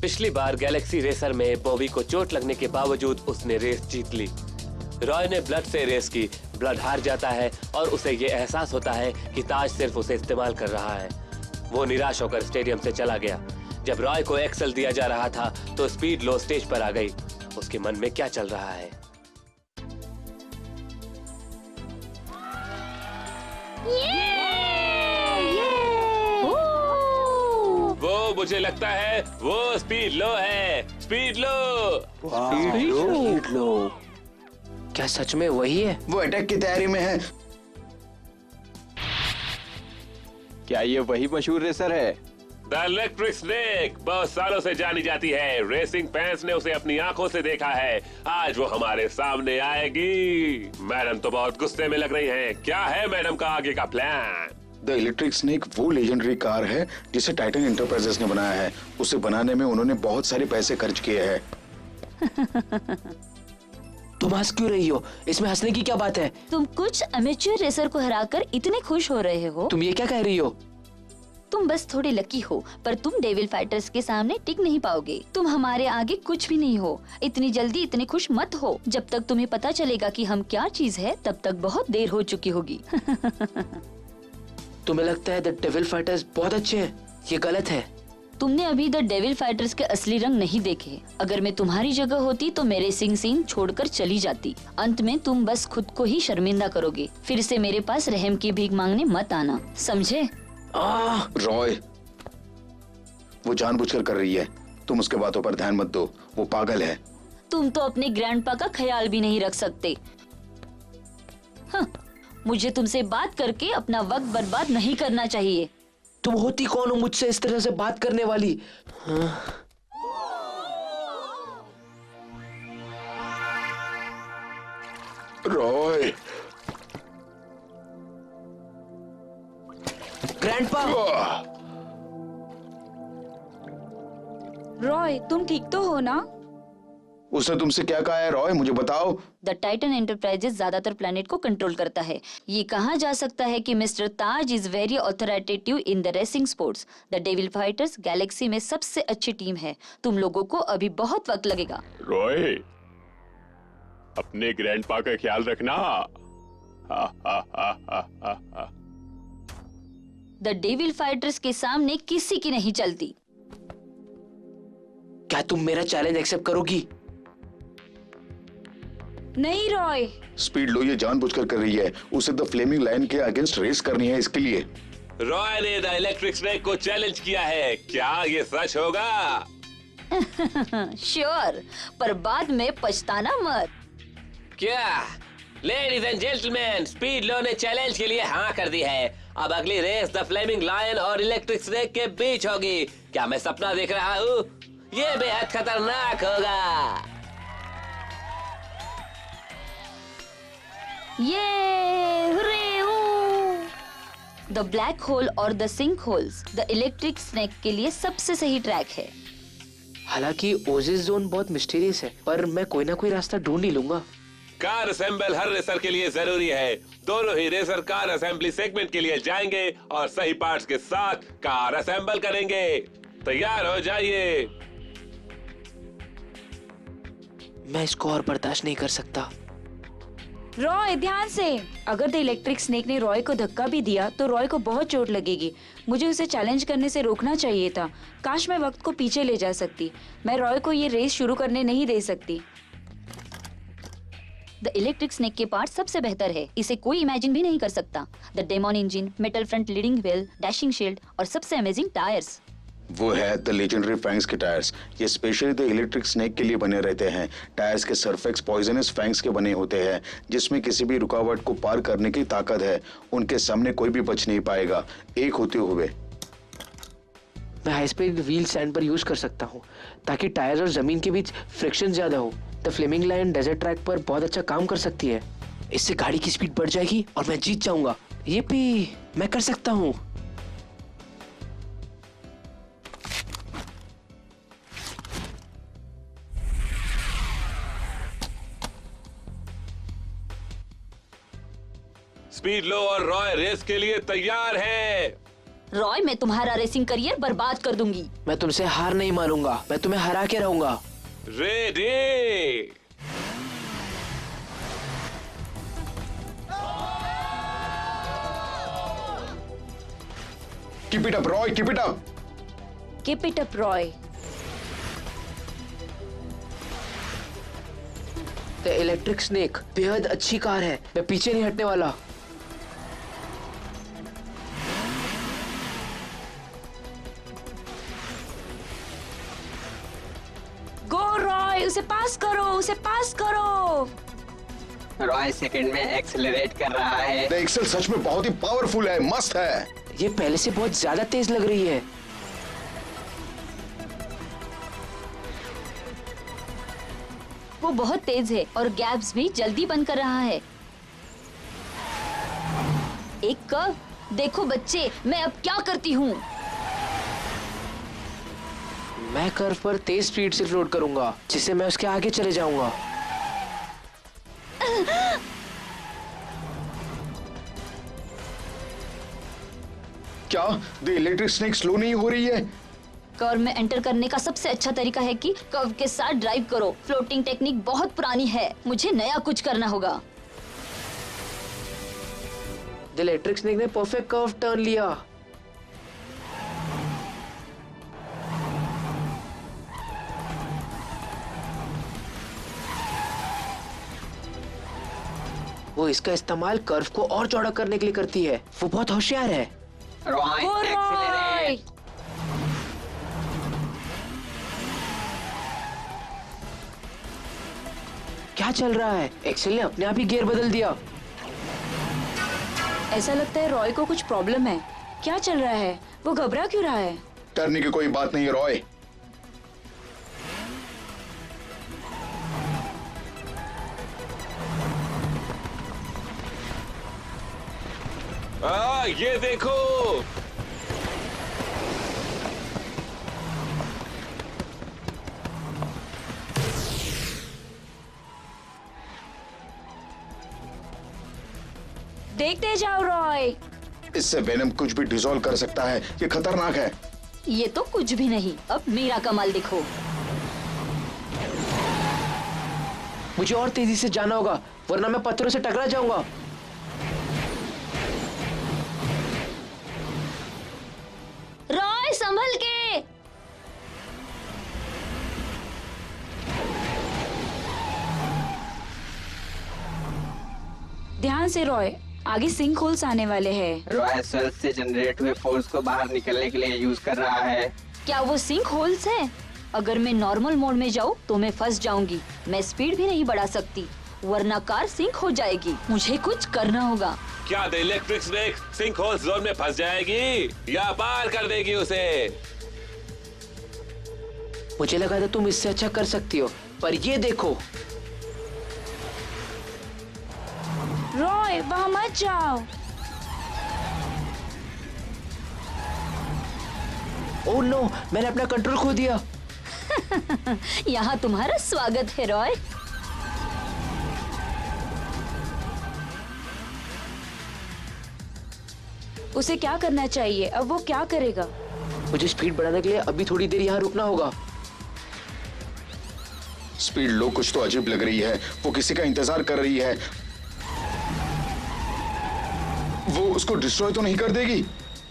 पिछली बार Galaxy racer में बॉबी को चोट लगने के बावजूद उसने रेस जीत ली। रॉय ने ब्लड से रेस की, ब्लड हार जाता है और उसे ये एहसास होता है कि ताज सिर्फ उसे इस्तेमाल कर रहा है। वो निराश होकर स्टेडियम से चला गया। जब रॉय को एक्सेल दिया जा रहा था तो स्पीड लो स्टेज पर आ गई। उसके मन में क्या चल रहा है? वो मुझे लगता है वो स्पीड लो है। स्पीड लो। स्पीड लो। क्या सच में वही है? वो अटैक की तैयारी में है। क्या ये वही मशहूर रेसर है? द इलेक्ट्रिक स्नेक बहुत सालों से जानी जाती है। रेसिंग फैंस ने उसे अपनी आंखों से देखा है। आज वो हमारे सामने आएगी। मैडम तो बहुत गुस्से में लग रही हैं। क्या है मैडम का आगे का प्लान? द इलेक्ट्रिक स्नेक वो लेजेंडरी कार है जिसे टाइटन एंटरप्राइजेस ने बनाया है। उसे बनाने में उन्होंने बहुत सारे पैसे खर्च किए हैं। तुम हंस क्यों रही हो? इसमें हंसने की क्या बात है? तुम कुछ अमेच्योर रेसर को हराकर इतने खुश हो रहे हो। तुम ये क्या कह रही हो? तुम बस थोड़े लकी हो, पर तुम डेविल फाइटर्स के सामने टिक नहीं पाओगे। तुम हमारे आगे कुछ भी नहीं हो। इतनी जल्दी इतने खुश मत हो। जब तक तुम्हें पता चलेगा कि हम क्या चीज है, तब तक बहुत देर हो चुकी होगी। तुम्हें लगता है द डेविल फाइटर्स बहुत अच्छे हैं? ये गलत है। तुमने अभी द डेविल फाइटर्स के असली रंग नहीं देखे। अगर मैं तुम्हारी जगह होती तो मेरे सिंग सिंग छोड़कर चली जाती। अंत में तुम बस खुद को ही शर्मिंदा करोगे। फिर से मेरे पास रहम की भीख मांगने मत आना, समझे? रॉय, वो जानबूझकर कर रही है। तुम उसके बातों पर ध्यान मत दो। वो पागल है। तुम तो अपने ग्रैंडपा का ख्याल भी नहीं रख सकते। हाँ, मुझे तुमसे बात करके अपना वक्त बर्बाद नहीं करना चाहिए। तुम होती कौन हो मुझसे इस तरह से बात करने वाली? रॉय, ग्रैंडपा। रॉय, तुम ठीक तो हो ना? उसने तुमसे क्या कहा है रॉय, मुझे बताओ। द टाइटन एंटरप्राइजेस ज्यादातर प्लेनेट को कंट्रोल करता है। ये कहा जा सकता है कि mister Taj is very authoritative in the racing sports. The devil fighters Galaxy में सबसे अच्छी टीम है। तुम लोगों को अभी बहुत वक्त लगेगा। रॉय, अपने ग्रैंडपा का ख्याल रखना। द डेविल फाइटर्स के सामने किसी की नहीं चलती। क्या तुम मेरा चैलेंज एक्सेप्ट करोगी? नहीं रॉय। स्पीड लो ये जानबूझकर कर रही है। उसे द फ्लेमिंग लायन के अगेंस्ट रेस करनी है, इसके लिए। रॉय ने द इलेक्ट्रिक स्नेक को चैलेंज किया है। क्या ये सच होगा? श्योर, पर बाद में पछताना मत। क्या? लेडीज एंड जेंटलमैन, स्पीड लो ने चैलेंज के लिए हाँ कर दी है। अब अगली रेस द फ्लेमिंग लायन और इलेक्ट्रिक स्नेक के बीच होगी। क्या मैं सपना देख रहा हूँ? ये बेहद खतरनाक होगा। ये द ब्लैक होल और the sink holes the electric snake के लिए सबसे सही ट्रैक है। हालांकि ओजिस जोन बहुत मिस्टीरियस है, पर मैं कोई ना कोई रास्ता ढूंढ ही लूंगा। कार असेंबल हर रेसर के लिए जरूरी है। दोनों ही रेसर कार असेंबली सेगमेंट के लिए जाएंगे और सही पार्ट्स के साथ कार असेंबल करेंगे। तैयार हो जाइए। मैं इसको और बर्दाश्त नहीं कर सकता। रॉय, ध्यान से। अगर द इलेक्ट्रिक स्नेक ने रॉय को धक्का भी दिया तो रॉय को बहुत चोट लगेगी। मुझे उसे चैलेंज करने से रोकना चाहिए था। काश मैं वक्त को पीछे ले जा सकती। मैं रॉय को ये रेस शुरू करने नहीं दे सकती। द इलेक्ट्रिक स्नेक के पार्ट सबसे बेहतर है। इसे कोई इमेजिन भी नहीं कर सकता। The demon engine, metal front leading wheel, dashing shield और सबसे अमेजिंग टायर्स। वो है द लेजेंडरी फैंग्स के टायर्स। ये स्पेशली द इलेक्ट्रिक स्नेक के लिए बने रहते हैं। टायर्स के सरफेस पॉइजनस फैंग्स के बने होते हैं, जिसमें किसी भी रुकावट को पार करने की ताकत है। उनके सामने कोई भी बच नहीं पाएगा, एक होते हुए। मैं हाई स्पीड व्हील स्टैंड पर यूज कर सकता हूँ ताकि टायर्स और जमीन के बीच फ्रिक्शन ज्यादा हो। The flaming lion desert track पर बहुत अच्छा काम कर सकती है। इससे गाड़ी की स्पीड बढ़ जाएगी और मैं जीत जाऊंगा। ये भी मैं कर सकता हूँ। स्पीड लो और रॉय रेस के लिए तैयार है। रॉय, मैं तुम्हारा रेसिंग करियर बर्बाद कर दूंगी। मैं तुमसे हार नहीं मानूंगा, मैं तुम्हें हरा के रहूंगा। Ready. Keep it up Roy, keep it up. Keep it up Roy. The electric snake बेहद अच्छी कार है, मैं पीछे नहीं हटने वाला। गो रॉय, उसे पास करो, उसे पास करो। रॉय सेकंड में एक्सेलरेट कर रहा है। द एक्सेल सच में बहुत ही पावरफुल है, मस्त है। ये पहले से बहुत ज्यादा तेज लग रही है। वो बहुत तेज है और गैप्स भी जल्दी बंद कर रहा है। एक कर्व, देखो बच्चे, मैं अब क्या करती हूँ। मैं कर्व पर तेज स्पीड से फ्लोट करूंगा, जिससे मैं उसके आगे चले जाऊंगा। क्या द इलेक्ट्रिक स्नेक स्लो नहीं हो रही है? कर्व में एंटर करने का सबसे अच्छा तरीका है कि कर्व के साथ ड्राइव करो। फ्लोटिंग टेक्निक बहुत पुरानी है, मुझे नया कुछ करना होगा। द इलेक्ट्रिक स्नेक ने परफेक्ट कर्व टर्न लिया। वो इसका इस्तेमाल कर्व को और चौड़ा करने के लिए करती है। वो बहुत होशियार है। रॉय गो रॉय। एक्सेलरेट। क्या चल रहा है? एक्सेल ने अपने आप ही गियर बदल दिया। ऐसा लगता है रॉय को कुछ प्रॉब्लम है। क्या चल रहा है? वो घबरा क्यों रहा है? डरने की कोई बात नहीं है रॉय। ये देखो। देखते जाओ रॉय। इससे वेनम कुछ भी डिसॉल्व कर सकता है, ये खतरनाक है। ये तो कुछ भी नहीं। अब मेरा कमाल देखो। मुझे और तेजी से जाना होगा, वरना मैं पत्थरों से टकरा जाऊंगा। रॉय, संभल के। ध्यान से रॉय, आगे सिंक होल्स आने वाले हैं। रॉय सेल्फ से जनरेट हुए फोर्स को बाहर निकलने के लिए यूज कर रहा है। क्या वो सिंक होल्स है? अगर मैं नॉर्मल मोड में जाऊँ तो मैं फंस जाऊंगी। मैं स्पीड भी नहीं बढ़ा सकती, वरना कार सिंक हो जाएगी। मुझे कुछ करना होगा। क्या the electric snake sink hole zone में फंस जाएगी या पार कर देगी उसे? मुझे लगा था तुम इससे अच्छा कर सकती हो, पर ये देखो। रॉय, वहां मत जाओ। ओह नो, मैंने अपना कंट्रोल खो दिया। यहाँ तुम्हारा स्वागत है रॉय। उसे क्या करना चाहिए? अब वो क्या करेगा? मुझे स्पीड बढ़ाने के लिए अभी थोड़ी देर यहाँ रुकना होगा। स्पीड लो, कुछ तो अजीब लग रही है। वो किसी का इंतजार कर रही है। वो उसको डिस्ट्रॉय तो नहीं कर देगी?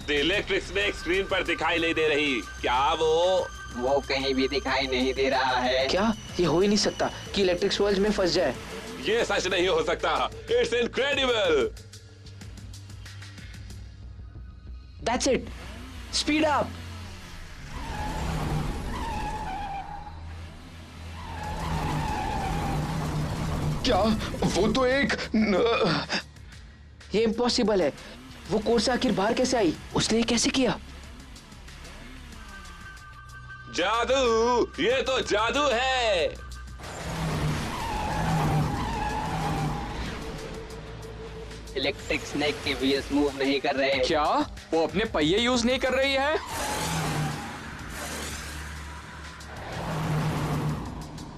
द इलेक्ट्रिक स्नेक स्क्रीन पर दिखाई नहीं दे रही। क्या वो कहीं भी दिखाई नहीं दे रहा है। क्या? ये हो ही नहीं सकता कि इलेक्ट्रिक स्वर्ज में फंस जाए। ये सच नहीं हो सकता। It's incredible. That's it. Speed up. क्या वो तो एक ये इम्पॉसिबल है। वो कोर्स आखिर बाहर कैसे आई? उसने ये कैसे किया? जादू, ये तो जादू है। इलेक्ट्रिक स्नेक के व्हील्स मूव नहीं कर रहे। क्या वो अपने पहिए यूज नहीं कर रही है?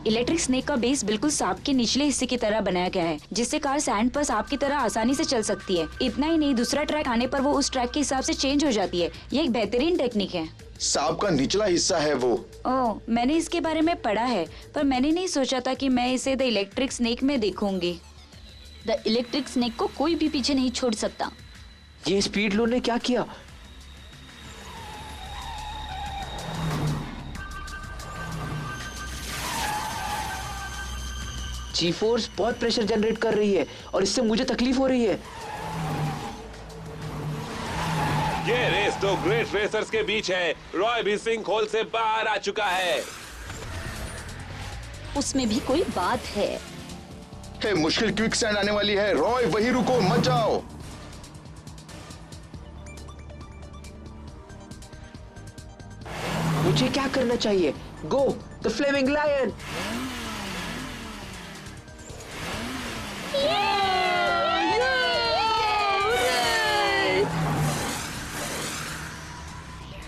इलेक्ट्रिक स्नेक का बेस बिल्कुल सांप के निचले हिस्से की तरह बनाया गया है, जिससे कार सैंड पर सांप की तरह आसानी से चल सकती है। इतना ही नहीं, दूसरा ट्रैक आने पर वो उस ट्रैक के हिसाब से चेंज हो जाती है। ये एक बेहतरीन टेक्निक है। सांप का निचला हिस्सा है वो। ओह, मैंने इसके बारे में पढ़ा है, पर मैंने नहीं सोचा था कि मैं इसे द इलेक्ट्रिक स्नेक में देखूंगी। द इलेक्ट्रिक स्नेक को कोई भी पीछे नहीं छोड़ सकता। ये स्पीड लो ने क्या किया? जी फोर्स बहुत प्रेशर जनरेट कर रही है और इससे मुझे तकलीफ हो रही है। ये रेस दो ग्रेट रेसर्स के बीच है। रॉय भी सिंक होल से बाहर आ चुका है। उसमें भी कोई बात है। हे, मुश्किल क्विक सैंड आने वाली है। रॉय वही रुको, मत जाओ। मुझे क्या करना चाहिए? Go the flaming lion.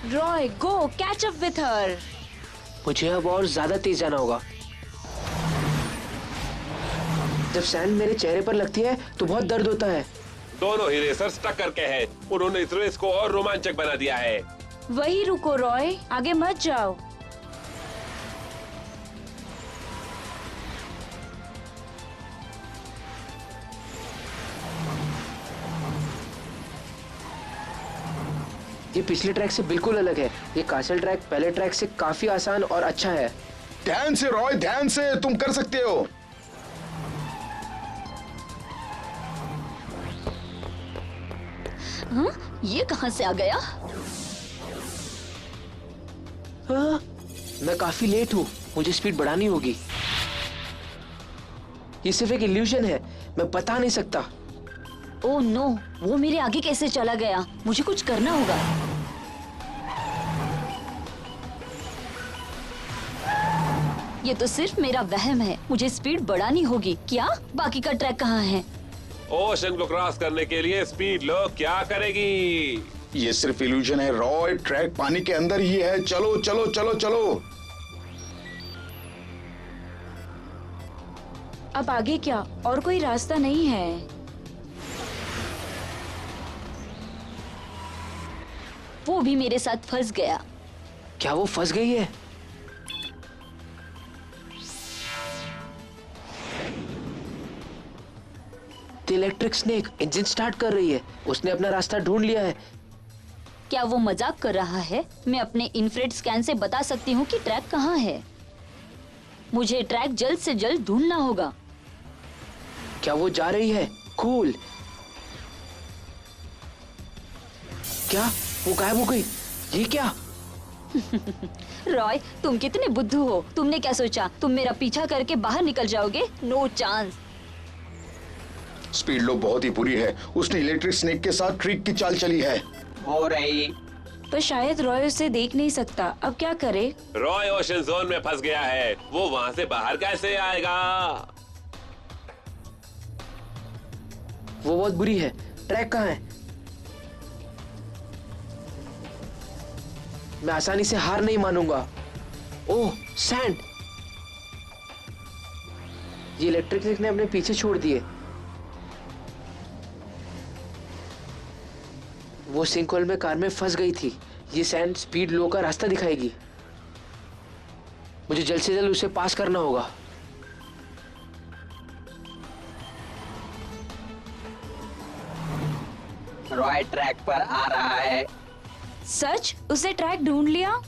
Roy, go catch up with her. मुझे अब और ज्यादा तेज जाना होगा। जब सैंड मेरे चेहरे पर लगती है तो बहुत दर्द होता है। दोनों ही रेसर्स टक्कर के हैं। उन्होंने इस रेस को और रोमांचक बना दिया है। वही रुको रॉय, आगे मत जाओ। ये पिछले ट्रैक से बिल्कुल अलग है। ये कासल ट्रैक पहले ट्रैक से काफी आसान और अच्छा है। ध्यान से रॉय, ध्यान से, तुम कर सकते हो। हाँ? ये कहाँ से आ गया? हाँ? मैं काफी लेट हूँ, मुझे स्पीड बढ़ानी होगी। ये सिर्फ एक इल्यूजन है, मैं बता नहीं सकता। ओह नो, वो मेरे आगे कैसे चला गया? मुझे कुछ करना होगा। ये तो सिर्फ मेरा वहम है। मुझे स्पीड बढ़ानी होगी। क्या बाकी का ट्रैक कहाँ है? ओशन को क्रॉस करने के लिए स्पीड लो क्या करेगी? ये सिर्फ इल्यूजन है रॉय, ट्रैक पानी के अंदर ही है। चलो चलो चलो चलो। अब आगे क्या? और कोई रास्ता नहीं है। वो भी मेरे साथ फंस गया। क्या वो फंस गई है? इलेक्ट्रिक स्नेक इंजन स्टार्ट कर रही है। उसने अपना रास्ता ढूंढ लिया है। क्या वो मजाक कर रहा है? मैं अपने इंफ्रारेड स्कैन से बता सकती हूँ कि ट्रैक कहाँ है। मुझे ट्रैक जल्द से जल्द ढूंढना होगा। क्या वो जा रही है? कूल। क्या वो गायब हो गई? ये क्या? रॉय, तुम कितने बुद्धू हो। तुमने क्या सोचा तुम मेरा पीछा करके बाहर निकल जाओगे? No chance. स्पीड लो बहुत ही बुरी है। उसने इलेक्ट्रिक स्नेक के साथ ट्रिक की चाल चली है। हो रही। पर शायद रॉय उसे देख नहीं सकता। अब क्या करे? रॉय ओशन जोन में फंस गया है। वो वहाँ से बाहर कैसे आएगा? वो बहुत बुरी है। ट्रैक कहाँ है? मैं आसानी से हार नहीं मानूंगा। ओह, सैंड। ये इलेक्ट्रिक स्नेक ने अपने पीछे छोड़ दिए। वो सिंक होल में कार में फंस गई थी। ये सैंड स्पीड लो का रास्ता दिखाएगी। मुझे जल्द से जल्द उसे पास करना होगा। रॉय ट्रैक पर आ रहा है। सच? उसने ट्रैक ढूंढ लिया?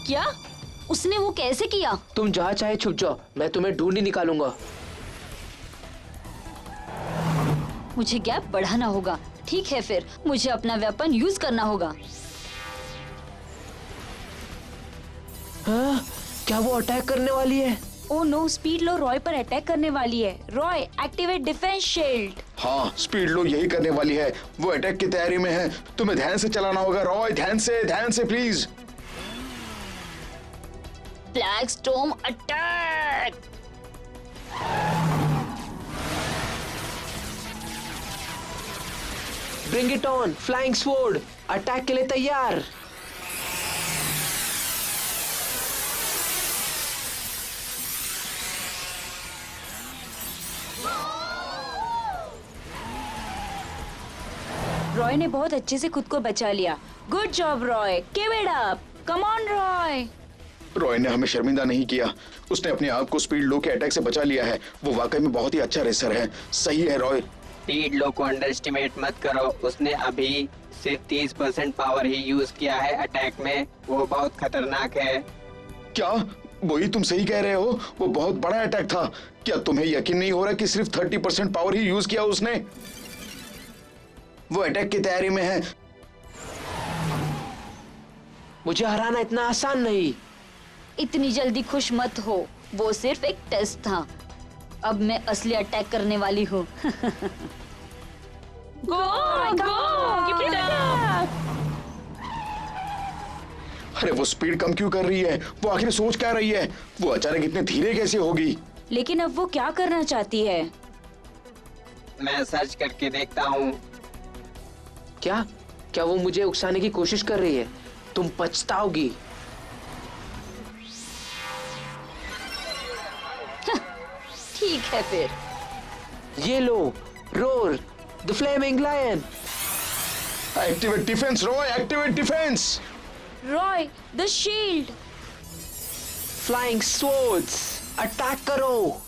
क्या? उसने वो कैसे किया? तुम जहाँ चाहे छुप जाओ, मैं तुम्हें ढूंढ ही निकालूंगा। मुझे गैप बढ़ाना होगा। ठीक है, फिर मुझे अपना वेपन यूज करना होगा। हाँ? क्या वो अटैक करने वाली है? ओह नो, स्पीड लो रॉय पर अटैक करने वाली है। Roy, activate defence shield. हाँ, स्पीड लो यही करने वाली है। वो अटैक की तैयारी में है। तुम्हें ध्यान से चलाना होगा रॉय, ध्यान से please. Black storm attack. Bring it on, flying sword, attack के लिए तैयार। रॉय ने बहुत अच्छे से खुद को बचा लिया। Good job Roy, keep it up, come on Roy. Roy ने हमें शर्मिंदा नहीं किया, उसने अपने आप को स्पीड लो के अटैक से बचा लिया है। वो वाकई में बहुत ही अच्छा रेसर है। सही है रॉय। स्पीड लो को अंडर एस्टिमेट मत करो, उसने अभी सिर्फ 30% पावर ही यूज किया है अटैक में। वो बहुत खतरनाक है। क्या वही तुम सही कह रहे हो? वो बहुत बड़ा अटैक था। क्या तुम्हें यकीन नहीं हो रहा कि सिर्फ 30% पावर ही यूज किया उसने? वो अटैक की तैयारी में है। मुझे हराना इतना आसान नहीं। इतनी जल्दी खुश मत हो, वो सिर्फ एक टेस्ट था। अब मैं असली अटैक करने वाली हूँ। गो गो, कीप इट अप। अरे वो स्पीड कम क्यों कर रही है? वो आखिर सोच क्या रही है? वो अचानक इतने धीरे कैसे होगी? लेकिन अब वो क्या करना चाहती है? मैं सर्च करके देखता हूँ। क्या क्या वो मुझे उकसाने की कोशिश कर रही है? तुम पछताओगी। ठीक है फिर। ये लो, roar the flaming lion. Activate defence Roy, activate defence. Roy the shield. Flying swords, attack करो।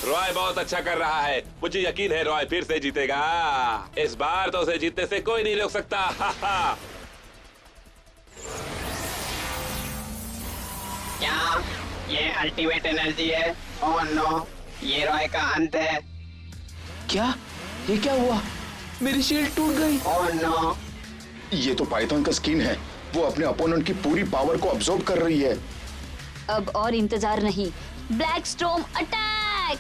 रॉय बहुत अच्छा कर रहा है। मुझे यकीन है रॉय फिर से जीतेगा। इस बार तो उसे जीतने से कोई नहीं रोक सकता। क्या ये अल्टीमेट एनर्जी है? ओह नो, ये रॉय का अंत है। क्या? ये क्या हुआ? मेरी शील्ड टूट गई। ओह नो, ये तो पाइथन का स्किन है। वो अपने अपोनेंट की पूरी पावर को अब्सॉर्ब कर रही है। अब और इंतजार नहीं, ब्लैक स्टॉर्म अटैक।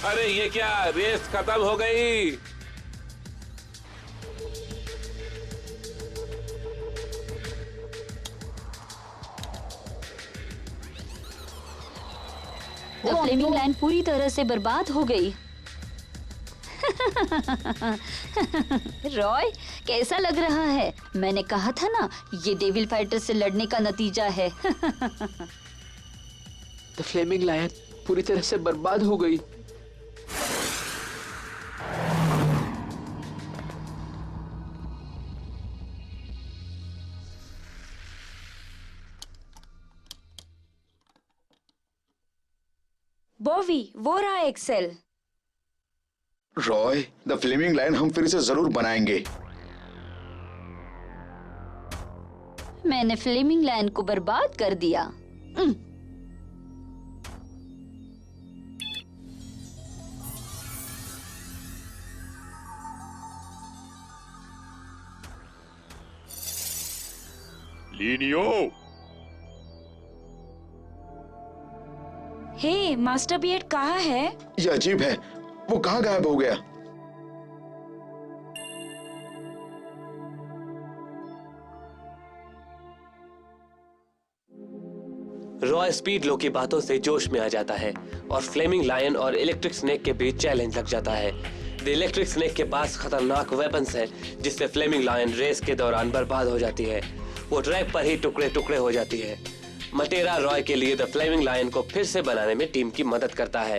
अरे ये क्या, रेस खत्म हो गई। द फ्लेमिंग लाइन पूरी तरह से बर्बाद हो गई। रॉय कैसा लग रहा है? मैंने कहा था ना, ये डेविल फाइटर से लड़ने का नतीजा है। द फ्लेमिंग लायन पूरी तरह से बर्बाद हो गई। बॉवी, वो रहा Axel. Roy, the flaming lion हम फिर से जरूर बनाएंगे। मैंने फ्लेमिंग लाइन को बर्बाद कर दिया। लीनियो, हे, मास्टर बियर्ड कहाँ है? ये अजीब है, वो कहाँ गायब हो गया? रॉय स्पीड लो की बातों से जोश में आ जाता है और फ्लेमिंग लायन और इलेक्ट्रिक स्नेक के बीच चैलेंज लग जाता है। द इलेक्ट्रिक स्नेक के पास खतरनाक वेपन्स है, जिससे फ्लेमिंग लायन रेस के दौरान बर्बाद हो जाती है। वो ट्रैक पर ही टुकड़े टुकड़े हो जाती है। मटेरा रॉय के लिए द फ्लेमिंग लायन को फिर से बनाने में टीम की मदद करता है।